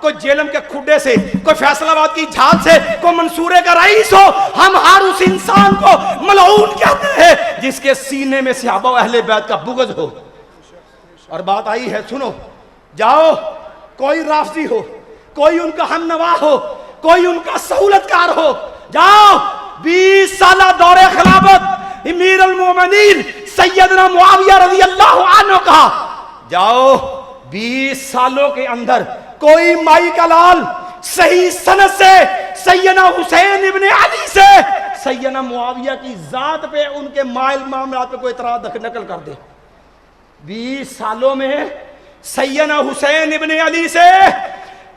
کوئی جیلم کے کھڈے سے، کوئی فیصل آباد کی جھال سے، کوئی منصورے کا رئیس ہو، ہم ہر اس انسان کو ملعون کہتے ہیں جس کے سینے میں صحابہ و اہل بیت کا بغض ہو۔ اور بات آئی ہے، سنو، جاؤ کوئی رافضی ہو، کوئی ان کا ہم نوا ہو، کوئی ان کا سہولت کار ہو، جاؤ 20 سالہ دور خلافت امیر المومنین سیدنا معاویہ رضی اللہ عنہ کا، جاؤ 20 سالوں کے اندر کوئی مائی کا لال صحیح سند سے سیدنا حسین ابن علی سے سیدنا معاویہ کی ذات پہ ان کے مائل معاملات پہ کوئی اعتراض نقل کر دے۔ 20 سالوں میں سیدنا حسین ابن علی سے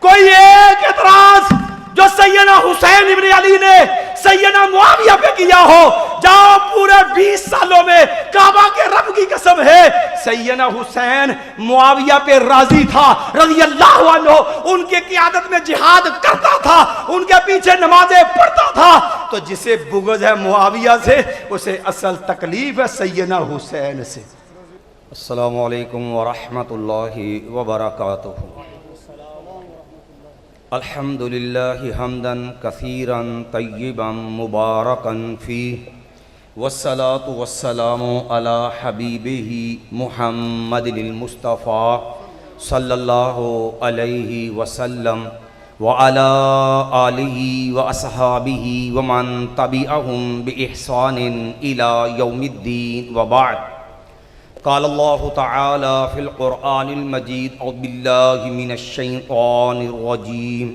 کوئی ایک اعتراض جو سیدنا حسین ابن علی نے سیدنا معاویہ پہ کیا ہو، جاؤ پورے 20 سالوں میں کعبہ کے رب کی قسم ہے سیدنا حسین معاویہ پہ راضی تھا رضی اللہ عنہ، ان کے قیادت میں جہاد کرتا تھا، ان کے پیچھے نمازیں پڑھتا تھا۔ تو جسے بغض ہے معاویہ سے، اسے اصل تکلیف ہے سیدنا حسین سے۔ السلام علیکم ورحمۃ اللہ وبرکاتہ۔ الحمد للہ حمدا کثیرا طیبا مبارکا فیہ، والصلاة والسلام علی حبیبہ محمد المصطفیٰ صلی اللہ علیہ وسلم وعلی آلہ واصحابہ ومن تبعہم بإحسان الی یوم الدین وبعد۔ قال اللہ تعالی فی القرآن المجید اعوذ باللہ من الشیطان الرجیم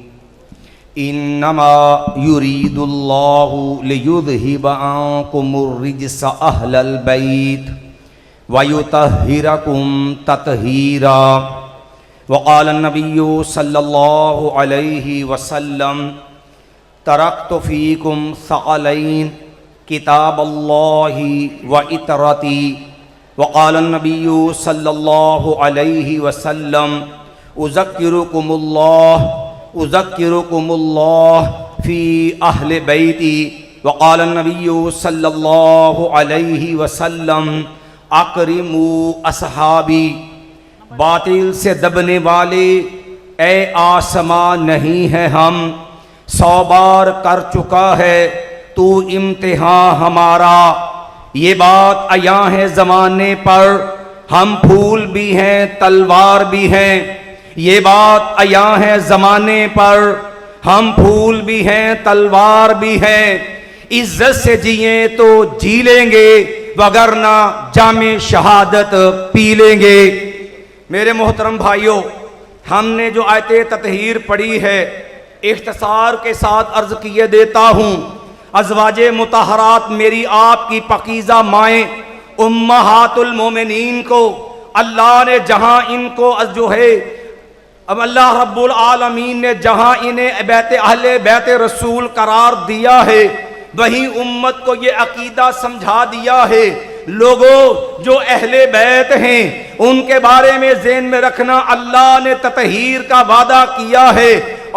انما یرید اللہ لیذہب عنکم الرجس اہل البیت ویطہرکم تطہیرا۔ وقال النبی صلی اللہ علیہ وسلم ترکت فیکم ثقلین کتاب اللہ وعطرتی۔ وقال النبی صلی اللہ علیہ وسلم اذکرکم اللہ فی اہل بیتی۔ وقال النبی صلی اللہ علیہ وسلم اکرموا اصحابی۔ باطل سے دبنے والے اے آسمان نہیں ہے ہم، 100 بار کر چکا ہے تو امتحان ہمارا۔ یہ بات عیاں ہے زمانے پر، ہم پھول بھی ہیں تلوار بھی ہیں۔ یہ بات عیاں ہے زمانے پر، ہم پھول بھی ہیں تلوار بھی ہیں۔ عزت سے جئیں تو جی لیں گے، وگرنہ جام شہادت پی لیں گے۔ میرے محترم بھائیوں، ہم نے جو آیت تطہیر پڑھی ہے، اختصار کے ساتھ عرض کیے دیتا ہوں۔ ازواج مطہرات میری آپ کی پاکیزہ مائیں امہات المومنین کو اللہ نے جہاں ان کو جو ہے اب اللہ رب العالمین نے جہاں انہیں بیت اہل بیت رسول قرار دیا ہے، وہیں امت کو یہ عقیدہ سمجھا دیا ہے۔ لوگوں جو اہل بیت ہیں ان کے بارے میں ذہن میں رکھنا، اللہ نے تطہیر کا وعدہ کیا ہے،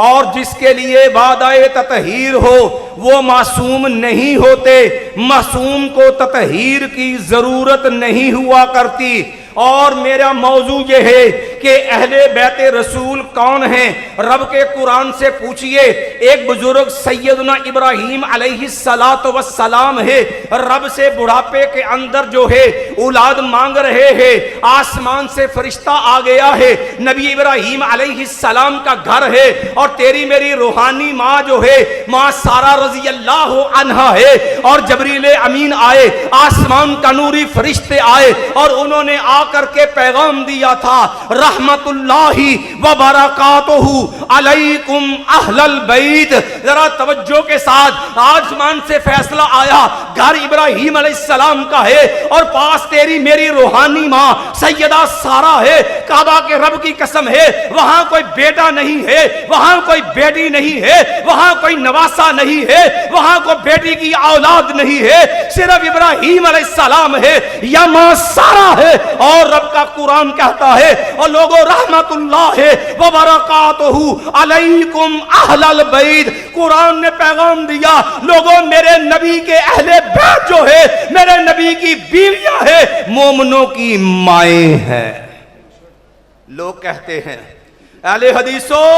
اور جس کے لیے وعدہ تطہیر ہو وہ معصوم نہیں ہوتے۔ معصوم کو تطہیر کی ضرورت نہیں ہوا کرتی۔ اور میرا موضوع یہ ہے کہ اہل بیت رسول کون ہیں؟ رب کے قرآن سے پوچھئے۔ ایک بزرگ سیدنا ابراہیم علیہ السلام ہے، رب سے بڑھاپے کے اندر جو ہے اولاد مانگ رہے ہیں، آسمان سے فرشتہ آ گیا ہے، نبی ابراہیم علیہ السلام کا گھر ہے، اور تیری میری روحانی ماں جو ہے ماں سارہ رضی اللہ عنہا ہے، اور جبریل امین آئے، آسمان کا نوری فرشتے آئے، اور انہوں نے آ کر کے پیغام دیا تھا، رحمت اللہ وبرکاتہ علیکم اہل البیت۔ ذرا توجہ کے ساتھ، آسمان سے فیصلہ آیا، گھر ابراہیم علیہ السلام کا ہے، اور پاس تیری میری روحانی ماں سیدہ سارہ ہے۔ کعبہ کے رب کی قسم ہے، وہاں کوئی بیٹا نہیں ہے، وہاں کوئی بیٹی نہیں ہے، وہاں کوئی نواسا نہیں ہے، وہاں کوئی بیٹی کی اولاد نہیں ہے، صرف ابراہیم علیہ السلام ہے یا ماں سارہ ہے۔ اور رب کا قرآن کہتا ہے، اور لوگوں رحمت اللہ وبرکاتہ علیکم اہل البیت۔ قرآن نے پیغام دیا، لوگوں میرے نبی کے اہل بیت جو ہے، میرے نبی کی بیویاں ہیں، مومنوں کی مائیں ہیں۔ لوگ کہتے ہیں اہل حدیثوں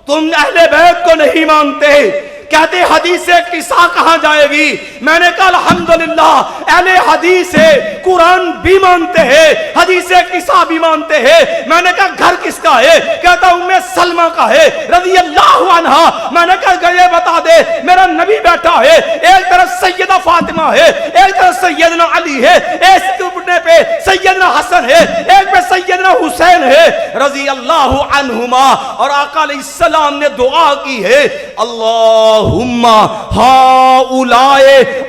تم اہل بیت کو نہیں مانتے. کہتے حدیث قصہ کہاں جائے گی؟ میں نے کہا الحمدللہ اہل حدیث قرآن بھی مانتے ہیں، حدیث قصہ بھی مانتے ہیں. میں نے کہا گھر کس کا ہے؟ کہتا ام سلمہ کا ہے رضی اللہ عنہا. میں نے کہا یہ بتا دے میرا نبی بیٹھا ہے، ایک طرف سیدہ فاطمہ ہے، ایک طرف سیدنا علی ہے، ایک ٹکڑے پہ سیدنا حسن ہے، ایک پہ سیدنا حسین ہے رضی اللہ عنہما. اور آقا علیہ السلام نے دعا کی ہے اللہم ہؤلاء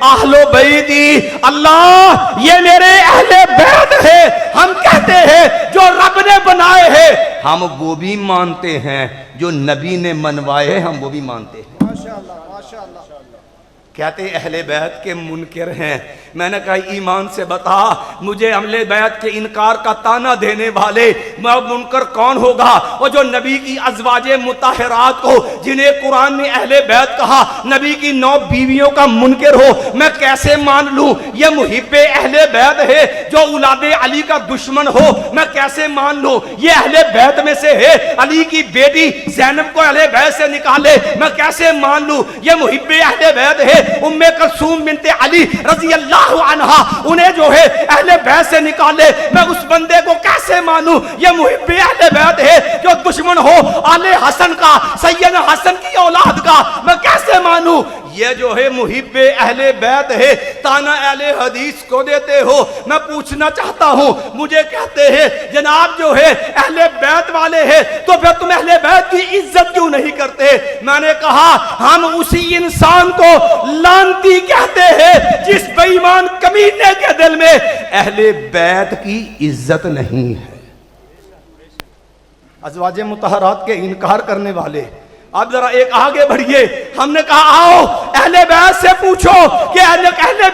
اہل بیتی، اللہ یہ میرے اہل بیت ہے. ہم کہتے ہیں جو رب نے بنائے ہیں ہم وہ بھی مانتے ہیں، جو نبی نے منوائے ہم وہ بھی مانتے ہیں. ماشاءاللہ ماشاءاللہ. کہتے اہل بیت کے منکر ہیں. میں نے کہا ایمان سے بتا مجھے اہل بیت کے انکار کا تانا دینے والے منکر کون ہوگا؟ وہ جو نبی کی ازواج مطہرات کو جنہیں قرآن نے اہل بیت کہا، نبی کی 9 بیویوں کا منکر ہو. میں کیسے مان لوں یہ محب اہل بیت ہے؟ جو اولاد علی کا دشمن ہو میں کیسے مان لوں یہ اہل بیت میں سے ہے؟ علی کی بیٹی زینب کو اہل بیت سے نکالے میں کیسے مان لوں یہ محب اہل بیت ہے؟ ام کلثوم بنت علی رضی اللہ عنہا انہیں جو ہے اہل بیت سے نکالے میں اس بندے کو کیسے مانوں یہ محب اہل بیت ہے؟ جو دشمن ہو آل حسن کا، سیدنا حسن کی اولاد کا میں کیسے مانوں یہ جو ہے محب اہل بیت ہے؟ تانا اہل حدیث کو دیتے ہو. میں پوچھنا چاہتا ہوں مجھے کہتے ہیں جناب جو ہے اہل بیت والے ہیں تو پھر تم اہل بیت کی عزت کیوں نہیں کرتے؟ میں نے کہا ہم اسی انسان کو لعنتی کہتے ہیں جس بے ایمان کمینے کے دل میں اہل بیت کی عزت نہیں ہے. ازواج مطہرات کے انکار کرنے والے اب ذرا ایک آگے بڑھئے. ہم نے کہا آؤ اہل بیت سے پوچھو کہ اہل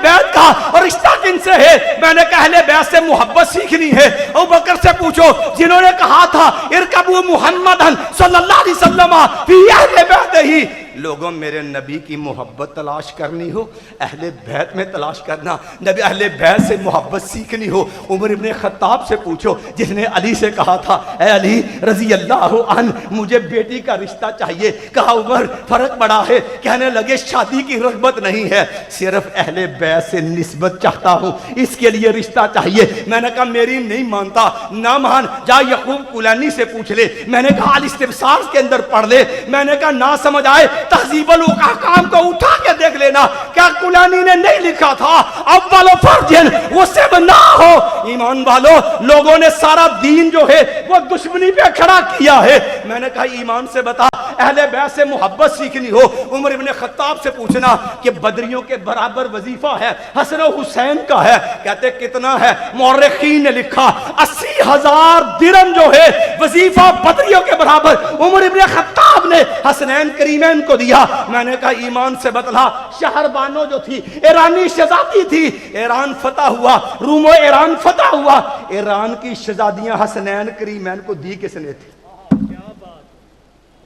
بیت کا اور رشتہ کن سے ہے؟ میں نے کہا اہل بیت سے محبت سیکھنی ہے. ابو بکر سے پوچھو جنہوں نے کہا تھا ارکبوا محمدن صلی اللہ علیہ وسلم فی اہل بیت ہی. لوگوں میرے نبی کی محبت تلاش کرنی ہو اہل بیت میں تلاش کرنا، نبی اہل بیت سے محبت سیکھنی ہو عمر ابن خطاب سے پوچھو جس نے علی سے کہا تھا اے علی رضی اللہ عنہ مجھے بیٹی کا رشتہ چاہیے. کہا عمر فرق بڑا ہے. کہنے لگے شادی کی رغبت نہیں ہے، صرف اہل بیت سے نسبت چاہتا ہوں، اس کے لیے رشتہ چاہیے. میں نے کہا میری نہیں مانتا، نہ مان، جا یعقوب کلانی سے پوچھ لے. میں نے کہا الاستبصار کے اندر پڑھ لے. میں نے کہا نہ سمجھ آئے تہذیب الاحکام کو اٹھا کے دیکھ لینا. کیا کلانی نے نہیں لکھا تھا اول فرجن غصب نہ ہو؟ ایمان والو لوگوں نے سارا دین جو ہے وہ دشمنی پہ کھڑا کیا ہے. میں نے کہا ایمان سے بتا اہل بیت سے محبت سیکھنی ہو عمر ابن خطاب سے پوچھنا کہ بدریوں کے برابر وظیفہ ہے حسن و حسین کا ہے. کہتے کتنا ہے؟ مورخین نے لکھا 80,000 درہم جو ہے وظیفہ بدریوں کے برابر عمر ابن خطاب نے حسنین کریمین کو دیا. میں نے کہا ایمان سے بتلا شہر بانو جو تھی ایرانی شہزادی تھی، ایران فتح ہوا، روم و ایران فتح ہوا، ایران کی شہزادیاں حسنین کریمین کو دی کس نے تھی؟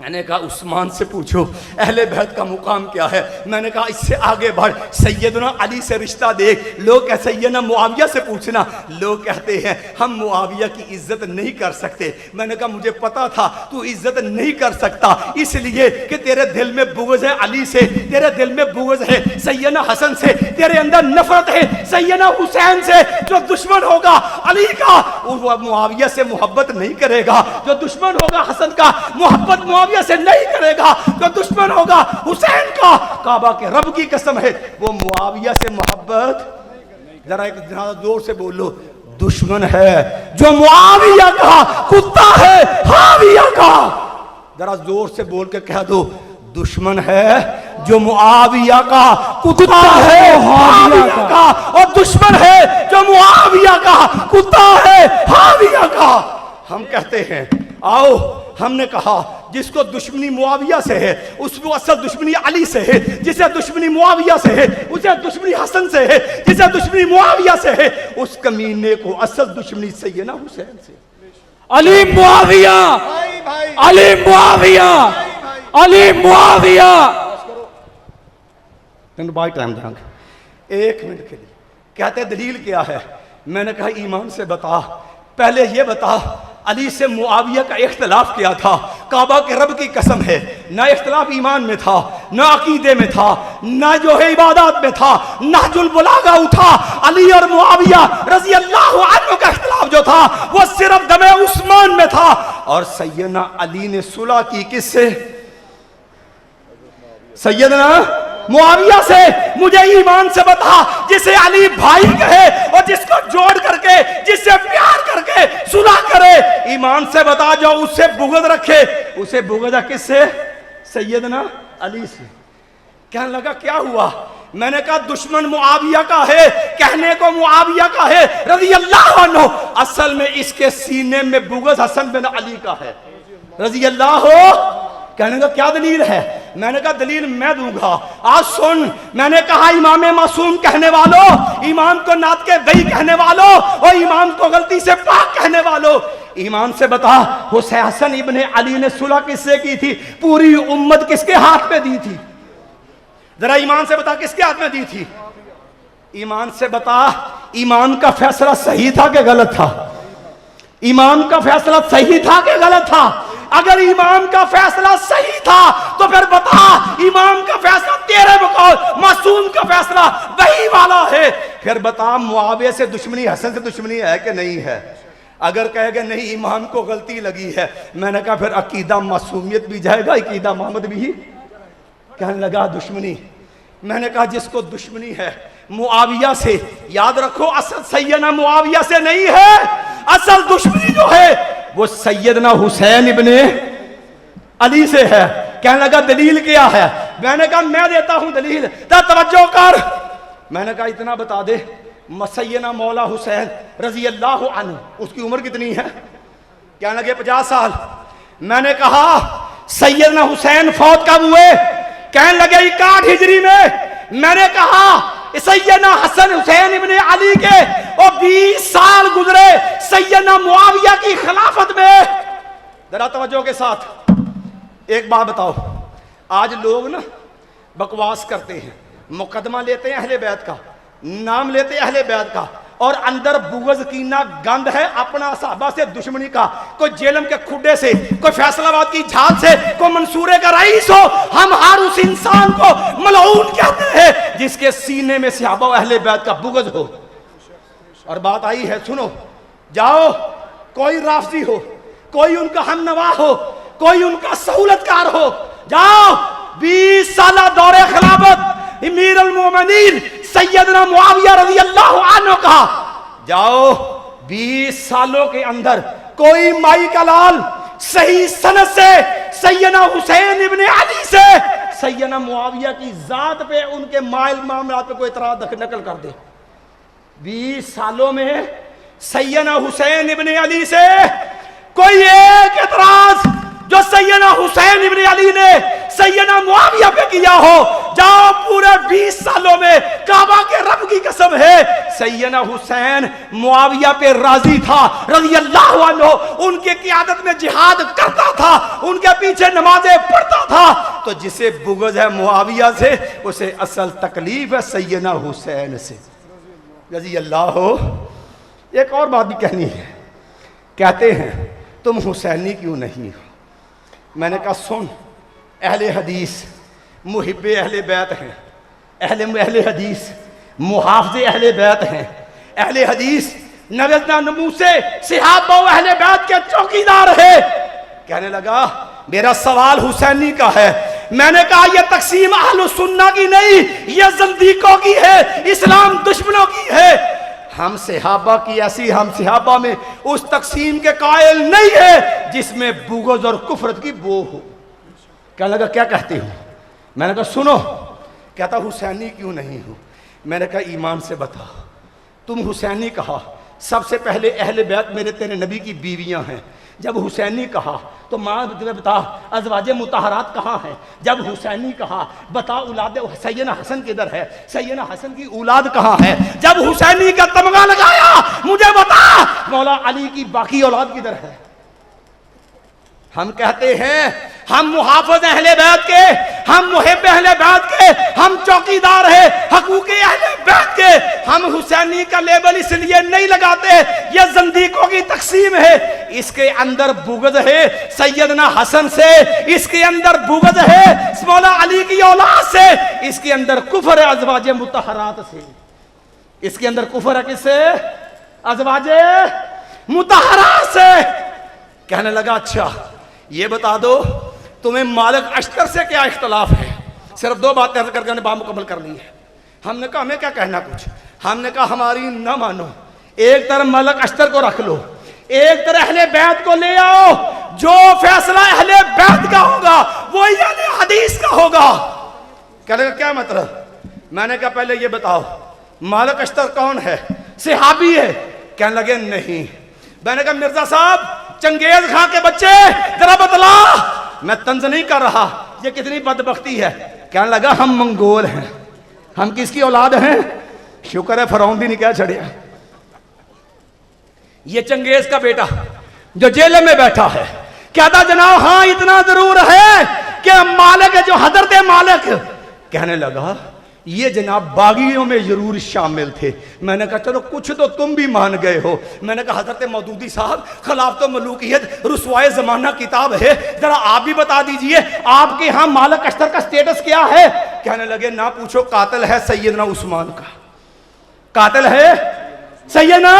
میں نے کہا عثمان سے پوچھو اہل بیت کا مقام کیا ہے. میں نے کہا اس سے آگے بڑھ سیدنا علی سے رشتہ دیکھ. لوگ سیدنا معاویہ سے پوچھنا، لوگ کہتے ہیں ہم معاویہ کی عزت نہیں کر سکتے. میں نے کہا مجھے پتا تھا تو عزت نہیں کر سکتا اس لیے کہ تیرے دل میں بغض ہے علی سے، تیرے دل میں بغض ہے سیدنا حسن سے، تیرے اندر نفرت ہے سیدنا حسین سے. جو دشمن ہوگا علی کا وہ معاویہ سے محبت نہیں کرے گا، جو دشمن ہوگا حسن کا محبت معاویہ سے نہیں کرے گا، جو دشمن ہوگا حسین کا کعبہ کے رب کی قسم ہے وہ معاویہ سے محبت. ذرا ایک زور سے بولو دشمن ہے جو معاویہ کا کتا ہے حاویہ کا. ذرا زور سے بول کے کہہ دو دشمن ہے جو معاویہ کا کتا ہے حاویہ کا، اور دشمن ہے جو معاویہ کا کتا ہے حاویہ کا. ہم کہتے ہیں آؤ ہم نے کہا جس کو دشمنی معاویہ سے ہے اس کو اصل دشمنی علی سے ہے، جسے دشمنی معاویہ سے ہے اسے دشمنی حسن سے ہے، جسے دشمنی معاویہ سے ہے اس کمینے کو اصل دشمنی سیدنا حسین سے. علی معاویہ، علی معاویہ، علی معاویہ. بائی ٹائم دیں گے 1 منٹ کے لیے. کہتے دلیل کیا ہے؟ میں نے کہا ایمان سے بتا پہلے یہ بتا علی سے معاویہ کا اختلاف کیا تھا؟ کعبہ کے رب کی قسم ہے نہ اختلاف ایمان میں تھا، نہ عقیدے میں تھا، نہ جو ہے عبادات میں تھا، نہج البلاغہ اٹھا علی اور معاویہ رضی اللہ عنہ کا اختلاف جو تھا وہ صرف دم عثمان میں تھا. اور سیدنا علی نے صلح کی کس سے؟ سیدنا معاویہ سے. مجھے ایمان سے بتا جسے علی بھائی کہے اور جس کو جوڑ کر کے جس سے پیار کر کے صلح کرے، ایمان سے بتا جو اس سے بغض رکھے اسے بغض کس سے؟ سیدنا علی سے. کہنے لگا کیا ہوا؟ میں نے کہا دشمن معاویہ کا ہے، کہنے کو معاویہ کا ہے رضی اللہ عنہ، اصل میں اس کے سینے میں بغض حسن بن علی کا ہے رضی اللہ عنہ. کہنے کا کیا دلیل ہے؟ میں نے کہا دلیل میں دوں گا، آج سن. میں نے کہا امام معصوم کہنے والوں، امام کو نعت کے دئی کہنے والوں اور امام کو غلطی سے پاک کہنے والوں، ایمان سے بتا حسین ابن علی نے صلح کس سے کی تھی؟ پوری امت کس کے ہاتھ میں دی تھی؟ ذرا ایمان سے بتا کس کے ہاتھ میں دی تھی؟ ایمان سے بتا ایمان کا فیصلہ صحیح تھا کہ غلط تھا؟ ایمان کا فیصلہ صحیح تھا کہ غلط تھا؟ اگر امام کا فیصلہ صحیح تھا تو پھر بتا امام کا فیصلہ تیرے بقول معصوم کا فیصلہ وہی والا ہے. پھر بتا معاویہ سے دشمنی حسن سے دشمنی ہے کہ نہیں ہے؟ اگر کہے گا نہیں امام کو غلطی لگی ہے، میں نے کہا پھر عقیدہ معصومیت بھی جائے گا، عقیدہ محمد بھی. کہنے لگا دشمنی. میں نے کہا جس کو دشمنی ہے معاویہ سے، یاد رکھو اصل سیدنا معاویہ سے نہیں ہے، اصل دشمنی جو ہے وہ سیدنا حسین ابن علی سے ہے. کہنے لگا دلیل کیا ہے؟ میں نے کہا میں دیتا ہوں دلیل، توجہ کر. میں نے کہا اتنا بتا دے سیدنا مولا حسین رضی اللہ عنہ اس کی عمر کتنی ہے؟ کہنے لگے 50 سال. میں نے کہا سیدنا حسین فوت کب ہوئے؟ کہنے لگے 61 ہجری میں. میں نے کہا سیدنا حسن حسین ابن علی کے اور 20 سال گزرے سیدنا معاویہ کی خلافت میں. ذرا توجہ کے ساتھ ایک بات بتاؤ، آج لوگ نا بکواس کرتے ہیں، مقدمہ لیتے ہیں اہل بیت کا، نام لیتے ہیں اہل بیت کا، اور اندر بغض کینہ گند ہے اپنا صحابہ سے دشمنی کا. کوئی جیلم کے کھڈے سے، کوئی فیصل آباد کی جھاگ سے، کوئی منصورے کا رئیس ہو، ہم ہر اس انسان کو ملعون کہتے ہیں جس کے سینے میں صحابہ و اہل بیت کا بغض ہو. اور بات آئی ہے سنو، جاؤ کوئی رافضی ہو، کوئی ان کا ہم نوا ہو، کوئی ان کا سہولت کار ہو، جاؤ 20 سالہ دور خلافت امیر المومنین سیدنا معاویہ رضی اللہ عنہ کا، جاؤ 20 سالوں کے اندر کوئی مائی کا لال صحیح سند سے سیدنا حسین ابن علی سے سیدنا معاویہ کی ذات پہ ان کے مائل معاملات پہ کوئی اعتراض نقل کر دے. 20 سالوں میں سیدنا حسین ابن علی سے کوئی ایک اعتراض جو سیدنا حسین ابن علی نے سیدنا معاویہ پہ کیا ہو، جاؤ پورے 20 سالوں میں کعبہ کے رب کی قسم ہے سیدنا حسین معاویہ پہ راضی تھا رضی اللہ عنہ، ان کی قیادت میں جہاد کرتا تھا، ان کے پیچھے نمازیں پڑھتا تھا. تو جسے بغض ہے معاویہ سے اسے اصل تکلیف ہے سیدنا حسین سے رضی اللہ ہو. ایک اور بات بھی کہنی ہے، کہتے ہیں تم حسینی کیوں نہیں ہو؟ میں نے کہا سن، اہل حدیث محب اہل بیت ہیں، اہل حدیث محافظ اہل بیت ہیں، اہل حدیث نموسے صحابہ و اہل بیت کے چوکیدار ہے. کہنے لگا میرا سوال حسینی کا ہے. میں نے کہا یہ تقسیم اہل سنہ کی نہیں، یہ زندیقوں کی ہے، اسلام دشمنوں کی ہے. ہم صحابہ کی ایسی، ہم صحابہ میں اس تقسیم کے قائل نہیں ہے جس میں بغض اور کفرت کی بو ہو. کہنے لگا کیا کہتے ہو؟ میں نے کہا سنو. کہتا حسینی کیوں نہیں ہو؟ میں نے کہا ایمان سے بتا. تم حسینی کہا، سب سے پہلے اہل بیت میرے تیرے نبی کی بیویاں ہیں. جب حسینی کہا تو ماں بتا ازواج مطہرات کہاں ہیں؟ جب حسینی کہا بتا اولاد سیدنا حسن کدھر ہے؟ سیدنا حسن کی اولاد کہاں ہے؟ جب حسینی کا تمغہ لگایا مجھے بتا مولا علی کی باقی اولاد کدھر ہے؟ ہم کہتے ہیں ہم محافظ اہل بیت کے، ہم محب اہل بیت کے، ہم چوکیدار ہیں حقوق اہل بیت کے. ہم حسینی کا لیبل اس لیے نہیں لگاتے، یہ زندیقوں کی تقسیم ہے. اس کے اندر بغض ہے سیدنا حسن سے، اس کے اندر بغض ہے مولا علی کی اولاد سے، اس کے اندر کفر ہے ازواج مطہرات سے. اس کے اندر کفر ہے کس سے؟ ازواج مطہرات سے. کہنے لگا اچھا یہ بتا دو تمہیں مالک اشتر سے کیا اختلاف ہے؟ صرف دو باتیں کر کے بات مکمل کر لی ہے. ہم نے کہا ہمیں کیا کہنا کچھ. ہم نے کہا ہماری نہ مانو، ایک طرف مالک اشتر کو رکھ لو، ایک طرف اہل بیت کو لے آؤ، جو فیصلہ اہل بیت کا ہوگا وہی اہل حدیث کا ہوگا. کہنے لگا کیا مطلب؟ میں نے کہا پہلے یہ بتاؤ مالک اشتر کون ہے؟ صحابی ہے؟ کہنے لگے نہیں. میں نے کہا مرزا صاحب چنگیز خان کے بچے ذرا بتلا. میں طنز نہیں کر رہا، یہ کتنی بدبختی ہے. کہنے لگا ہم منگول ہیں. ہم کس کی اولاد ہیں؟ شکر ہے فرعون بھی نہیں کہہ چھڑیا. یہ چنگیز کا بیٹا جو جیل میں بیٹھا ہے کہتا جناب ہاں اتنا ضرور ہے کہ مالک ہے جو حضرت مالک. کہنے لگا یہ جناب باغیوں میں ضرور شامل تھے. میں نے کہا چلو کچھ تو تم بھی مان گئے ہو. میں نے کہا حضرت مودودی صاحب خلافت و ملوکیت رسوائے زمانہ کتاب ہے، ذرا آپ بھی بتا دیجئے آپ کے ہاں مالک اشتر کا سٹیٹس کیا ہے؟ کہنے لگے نہ پوچھو، قاتل ہے سیدنا عثمان کا، قاتل ہے سیدنا.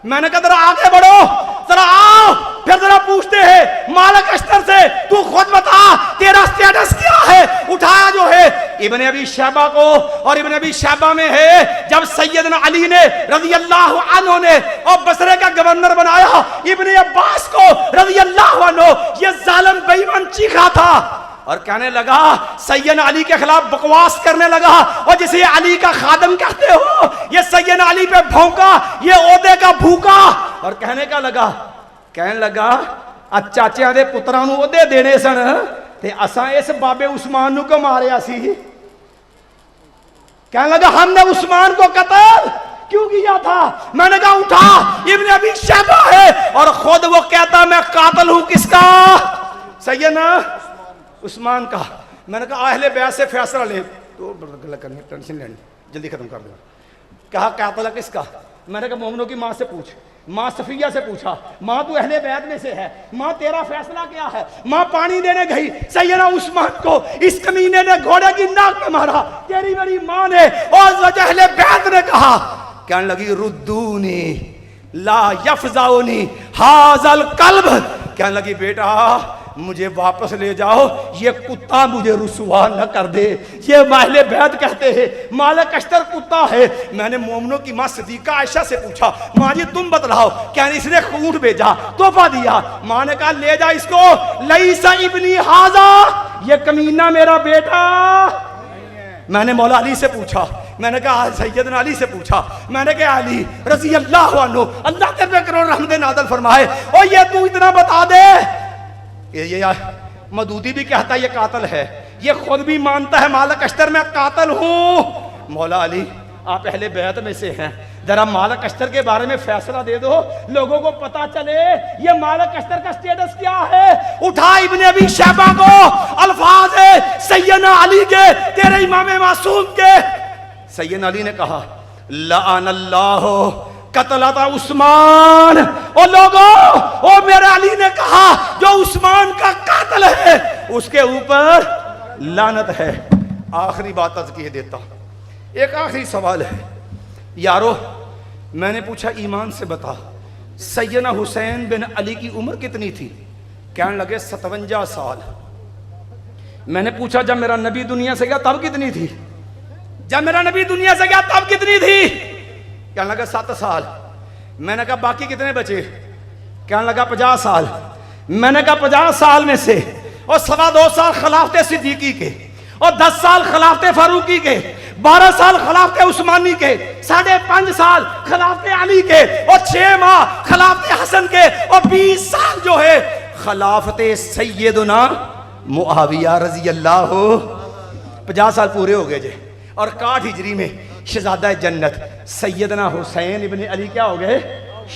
میں نے کہا ذرا آگے بڑھو، ذرا آؤ پھر ذرا پوچھتے ہیں مالک اشتر سے تو خود بتا تیرا سٹیٹس کیا ہے. اٹھایا جو ہے ابن ابی شیبہ کو، اور ابن ابی شیبہ میں ہے جب سیدنا علی نے رضی اللہ عنہ نے اور بصرے کا گورنر بنایا ابن عباس کو رضی اللہ عنہ، یہ ظالم بے ایمان چیخا تھا اور کہنے لگا سیدنا علی کے خلاف بکواس کرنے لگا، اور جسے علی کا خادم کہتے ہو یہ سیدنا علی پہ بھونکا، یہ عہدے کا بھوکا. اور کہنے لگا چاچیاں دے پتراں نوں عہدے دینے سن تے اساں اس بابے عثمان نوں کو ماریا سی. کہنے لگا ہم نے عثمان کو قتل کیوں کیا تھا؟ میں نے کہا اٹھا ابن ابی شیبہ ہے اور خود وہ کہتا میں قاتل ہوں کس کا؟ سیدنا عثمان کا. میں نے کہا اہل بیت سے فیصلہ لے تو کرنی ٹینشن لینی جلدی ختم کر دو. کہا قاتل ہے کس کا؟ میں نے کہا مومنوں کی ماں سے پوچھ. ماں صفیہ سے پوچھا ماں تو اہل بیت میں سے ہے، ماں تیرا فیصلہ کیا ہے؟ ماں پانی دینے گئی سیدنا عثمان کو اس کمینے نے گھوڑے کی ناک میں مارا، تیری میری ماں نے اور اہل بیت نے کہا. کہنے لگی ردونی لا یفزعونی ھذا القلب. کہنے لگی بیٹا مجھے واپس لے جاؤ، یہ کتا مجھے رسوا نہ کر دے. یہ اہل بیت کہتے ہیں مالک اشتر کتا ہے. میں نے مومنوں کی ماں صدیقہ عائشہ سے پوچھا ماں جی تم بتلاؤ. کہنے اس نے خون بھیجا، تحفہ دیا. ماں نے کہا لے جا اس کو، لیس ابنی ھذا، یہ کمینہ میرا بیٹا. میں نے مولا علی سے پوچھا، میں نے کہا سیدنا علی سے پوچھا، میں نے کہا علی رضی اللہ عنہ اللہ تیرے پہ کروڑ رحمت نازل فرمائے، اور یہ تو اتنا بتا دے. یہ مودودی بھی کہتا ہے یہ قاتل ہے، یہ خود بھی مانتا ہے مالک اشتر میں قاتل ہوں. مولا علی آپ اہل بیت میں سے ہیں، ذرا مالک اشتر کے بارے میں فیصلہ دے دو، لوگوں کو پتا چلے یہ مالک اشتر کا سٹیٹس کیا ہے. اٹھا ابن ابی شیبہ کو، الفاظ ہے سیدنا علی کے، تیرے امام معصوم کے. سیدنا علی نے کہا لعن اللہ قتلت عثمان. اور لوگوں اور میرے علی نے کہا جو عثمان کا قاتل ہے اس کے اوپر لعنت ہے. آخری بات تذکیہ دیتا ہوں، ایک آخری سوال ہے یارو. میں نے پوچھا ایمان سے بتا سیدنا حسین بن علی کی عمر کتنی تھی؟ کہنے لگے 57 سال. میں نے پوچھا جب میرا نبی دنیا سے گیا تب کتنی تھی؟ جب میرا نبی دنیا سے گیا تب کتنی تھی؟ کہنے لگا 7 سال. میں نے کہا باقی کتنے بچے؟ کہنے لگا 50 سال. میں نے کہا 50 سال میں سے اور 2.25 سال خلافت صدیقی کے، اور 10 سال خلافت فاروقی کے، 12 سال خلافت عثمانی کے، 5.5 سال خلافت علی کے، اور 6 ماہ خلافت حسن کے، اور 20 سال جو ہے خلافت سیدنا معاویہ رضی اللہ. 50 سال پورے ہو گئے جے. اور 61 ہجری میں شہزادہ جنت سیدنا حسین ابن علی کیا ہو گئے؟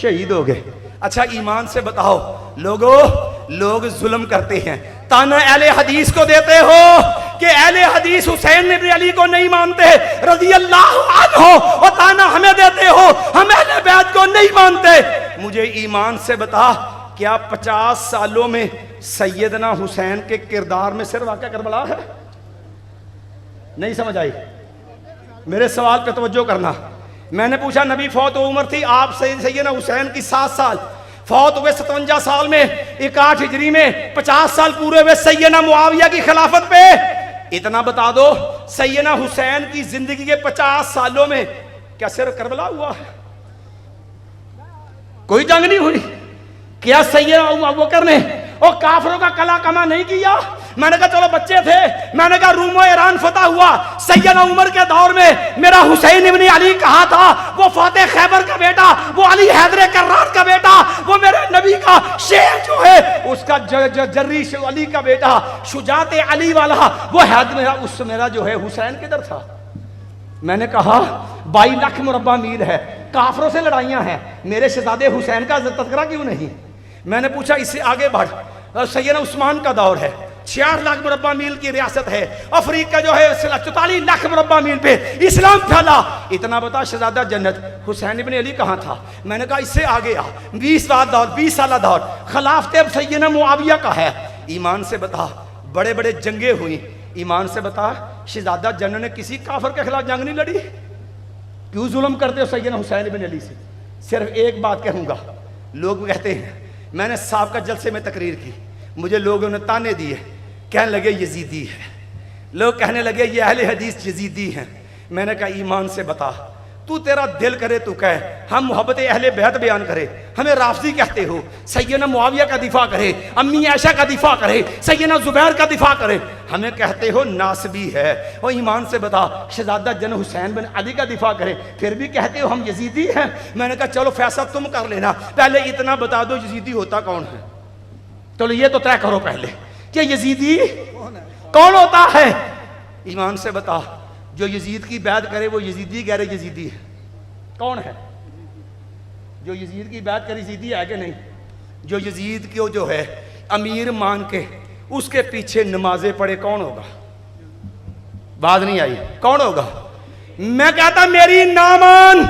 شہید ہو گئے. اچھا ایمان سے بتاؤ لوگ ظلم کرتے ہیں، تانا اہل حدیث کو دیتے ہو کہ اہل حدیث حسین ابن علی کو نہیں مانتے، رضی اللہ عنہ، اور تانا ہمیں دیتے ہو ہم اہل بیت کو نہیں مانتے. مجھے ایمان سے بتا، کیا 50 سالوں میں سیدنا حسین کے کردار میں صرف واقعہ کربلا ہے؟ نہیں سمجھ آئی؟ میرے سوال پہ توجہ کرنا. میں نے پوچھا نبی فوت عمر تھی آپ سیدنا حسین کی 7 سال، فوت ہوئے 57 سال میں، 61 ہجری میں 50 سال پورے ہوئے سیدنا معاویہ کی خلافت پہ. اتنا بتا دو سیدنا حسین کی زندگی کے 50 سالوں میں کیا صرف کربلا ہوا ہے؟ کوئی جنگ نہیں ہوئی؟ کیا سیدنا ابوبکر نے اور کافروں کا کلا کما نہیں کیا؟ میں نے کہا چلو بچے تھے، میں نے کہا روم و ایران فتح ہوا، سیدنا عمر کے دور میں میرا حسین ابن علی کہاں تھا؟ وہ فاتح خیبر کا بیٹا، وہ علی حیدر کرار کا بیٹا، وہ میرے نبی کا شیر جو ہے اس کا جری علی کا بیٹا، شجاعت علی والا، وہ میرا جو ہے حسین کدھر تھا؟ میں نے کہا 22 لاکھ مربع میل ہے، کافروں سے لڑائیاں ہیں، میرے شہزادے حسین کا تذکرہ کیوں نہیں؟ میں نے پوچھا اس سے آگے بڑھ، سیدنا عثمان کا دور ہے، 66 لاکھ مربع میل کی ریاست ہے، افریقہ جو ہے 44 لاکھ مربع میل پہ اسلام پھیلا. اتنا بتا شہزادہ جنت حسین ابن علی کہاں تھا؟ میں نے کہا اس سے آگے آ، 20 سالہ دور خلافت سیدنا معاویہ کا ہے. ایمان سے بتا بڑے بڑے جنگیں ہوئی، ایمان سے بتا شہزادہ جنت نے کسی کافر کے خلاف جنگ نہیں لڑی؟ کیوں ظلم کرتے ہو سیدنا حسین ابن علی سے؟ صرف ایک بات کہوں گا، لوگ کہتے ہیں، میں نے سابقہ جلسے میں تقریر کی، مجھے لوگوں نے تانے دیے، کہنے لگے یزیدی ہے، لوگ کہنے لگے یہ اہل حدیث یزیدی ہیں. میں نے کہا ایمان سے بتا، تو تیرا دل کرے تو کہے ہم محبت اہل بیت بیان کرے، ہمیں رافضی کہتے ہو، سیدنا معاویہ کا دفاع کرے، امی عائشہ کا دفاع کرے، سیدنا زبیر کا دفاع کرے، ہمیں کہتے ہو ناسبی ہے. اور ایمان سے بتا شہزادہ جن حسین بن علی کا دفاع کرے، پھر بھی کہتے ہو ہم یزیدی ہیں. میں نے کہا چلو فیصلہ تم کر لینا، پہلے اتنا بتا دو یزیدی ہوتا کون ہے؟ چلو یہ تو طے کرو پہلے کہ یزیدی کون ہوتا ہے. ایمان سے بتا جو یزید کی بیعت کرے وہ یزیدی غیر یزیدی ہے؟ کون ہے جو یزید کی بیعت کرے؟ یزیدی ہے کہ نہیں؟ جو یزید کو جو ہے امیر مان کے اس کے پیچھے نمازیں پڑھے کون ہوگا؟ بات نہیں آئی، کون ہوگا؟ میں کہتا میری نامان،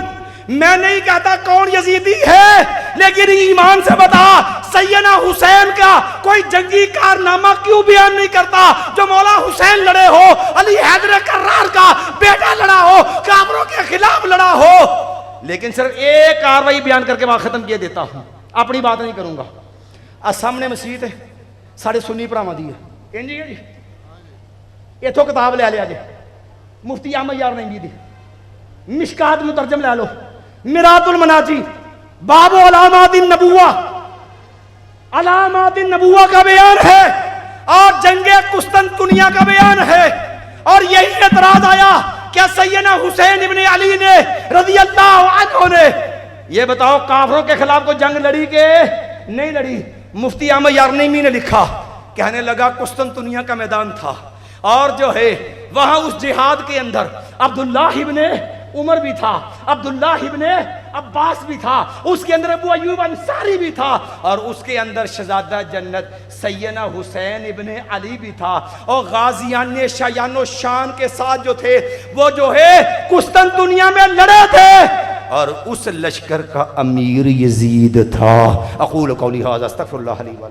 میں نہیں کہتا کون یزیدی ہے، لیکن ایمان سے بتا سیدنا حسین کا کوئی جنگی کارنامہ کیوں بیان نہیں کرتا؟ جو مولا حسین لڑے ہو، علی حیدر کرار کا بیٹا لڑا ہو، کافروں کے خلاف لڑا ہو. لیکن صرف ایک کاروائی بیان کر کے وہاں ختم کیے دیتا ہوں، اپنی بات نہیں کروں گا. سامنے مسجد ہے، ساڑھے سنی پراما دی ہے، انجی ہے جی، اتھو کتاب لے لیا جی، مفتی احمد یار نہیں دی، مشکات مترجم لے لو، مرات المناجی، باب علامات النبوہ، علامات النبوہ کا بیان ہے، اور جنگ قسطنطنیہ کا بیان ہے. اور یہی اعتراض آیا کیا سیدنا حسین ابن علی نے رضی اللہ عنہ نے، یہ بتاؤ کافروں کے خلاف کو جنگ لڑی کہ نہیں لڑی؟ مفتی احمد یارنیمی نے لکھا، کہنے لگا قسطنطنیہ کا میدان تھا، اور جو ہے وہاں اس جہاد کے اندر عبداللہ ابن عمر بھی تھا، عبداللہ ابن عباس بھی تھا، اس کے اندر ابو ایوب انصاری بھی تھا، اور اس کے اندر شہزادہ جنت سیدنا حسین ابن علی بھی تھا. اور غازیان شایان و شان کے ساتھ جو تھے وہ جو ہے قسطنطنیہ میں لڑے تھے، اور اس لشکر کا امیر یزید تھا. اقول قولی ھذا استغفر اللہ لی و لکم.